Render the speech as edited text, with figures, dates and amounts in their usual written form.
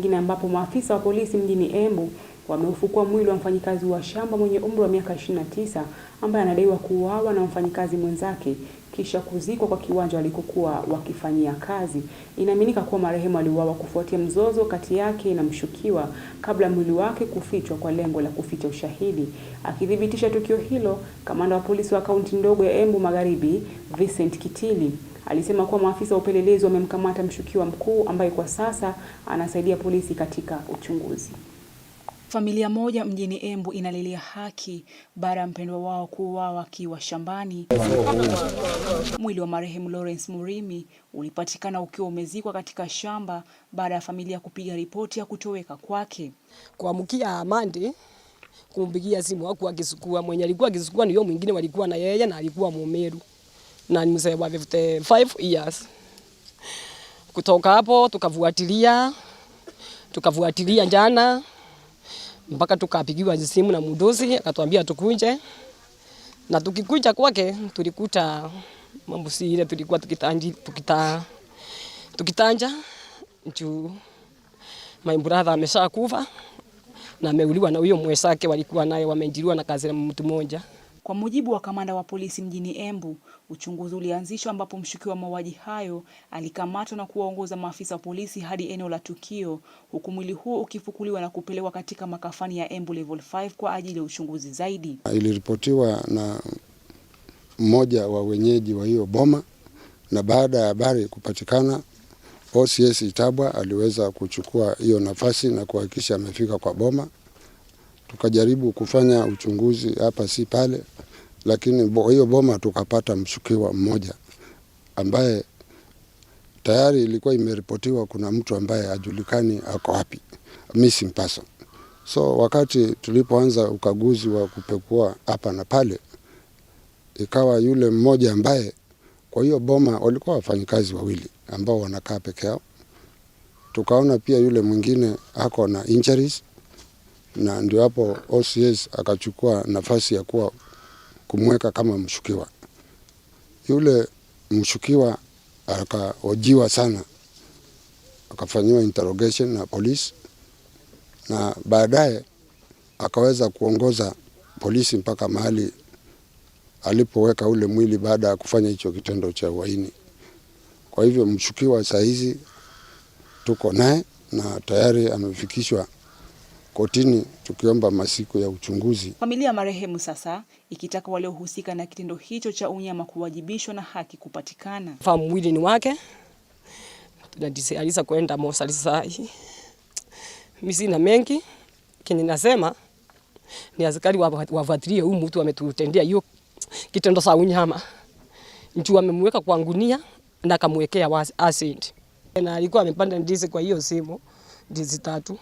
Nyingine ambapo maafisa wa polisi mjini Embu wameufukua mwili wa mfanyikazi wa shamba mwenye umri wa miaka 29 ambaye anadaiwa kuuawa na mfanyikazi mwenzake kisha kuzikwa kwa kiwanja walikokuwa wakifanyia kazi. Inaaminika kuwa marehemu aliuawa kufuatia mzozo kati yake na mshukiwa kabla mwili wake kufichwa kwa lengo la kuficha ushahidi. Akithibitisha tukio hilo, kamanda wa polisi wa kaunti ndogo ya Embu Magharibi, Vincent Kitili, alisema kuwa maafisa wa upelelezi wamemkamata mshukiwa mkuu ambaye kwa sasa anasaidia polisi katika uchunguzi. Familia moja mjini Embu inalilia haki baada ya mpendwa wao kuuawa akiwa shambani. Mwili wa marehemu Lawrence Murimi ulipatikana ukiwa umezikwa katika shamba baada ya familia kupiga ripoti ya kutoweka kwake. Kuamkia Monday kumpigia simu hakuwa akisukua, mwenye alikuwa akisukua ni yule mwingine walikuwa na yeye na alikuwa Mumeru. Na ni mzee wa 55 years. Kutoka hapo tukafuatilia jana mpaka tukapigiwa simu na mdozi akatuambia tukunje, na tukikuja kwake tulikuta mambo si ile tulikuwa tukitanja juu my brother ameshakufa na ameuliwa na huyo mwenzake walikuwa naye, wameinjiliwa na kazi na mtu mmoja. Kwa mujibu wa kamanda wa polisi mjini Embu, uchunguzi ulianzishwa ambapo mshukiwa mauaji hayo alikamatwa na kuwaongoza maafisa wa polisi hadi eneo la tukio, huku mwili huo ukifukuliwa na kupelekwa katika makafani ya Embu Level 5 kwa ajili ya uchunguzi zaidi. Iliripotiwa na mmoja wa wenyeji wa hiyo boma, na baada ya habari kupatikana, OCS Itabwa aliweza kuchukua hiyo nafasi na kuhakikisha amefika kwa boma. Tukajaribu kufanya uchunguzi hapa si pale, lakini hiyo boma tukapata mshukiwa mmoja ambaye tayari ilikuwa imeripotiwa kuna mtu ambaye hajulikani ako wapi, missing person. So wakati tulipoanza ukaguzi wa kupekua hapa na pale, ikawa yule mmoja ambaye kwa hiyo boma walikuwa wafanyikazi wawili ambao wanakaa peke yao. Tukaona pia yule mwingine ako na injuries, na ndio hapo OCS akachukua nafasi ya kumweka kama mshukiwa. Yule mshukiwa akahojiwa sana, akafanywa interrogation na polisi, na baadaye akaweza kuongoza polisi mpaka mahali alipoweka ule mwili baada ya kufanya hicho kitendo cha uhaini. Kwa hivyo mshukiwa saa hizi tuko naye na tayari amefikishwa kotini tukiomba masiku ya uchunguzi. Familia ya marehemu sasa ikitaka waliohusika na kitendo hicho cha unyama kuwajibishwa na haki kupatikana. Fahamu mwili ni wake. Tunadisializa kwenda mosali sahi. Mimi sina mengi. Kenye nasema ni askari wafuatilie huyu mtu ametutendea hiyo kitendo cha unyama. Mtu amemweka kwa ngunia na akamwekea acid. Na alikuwa amepanda ndizi kwa hiyo simu, ndizi 3.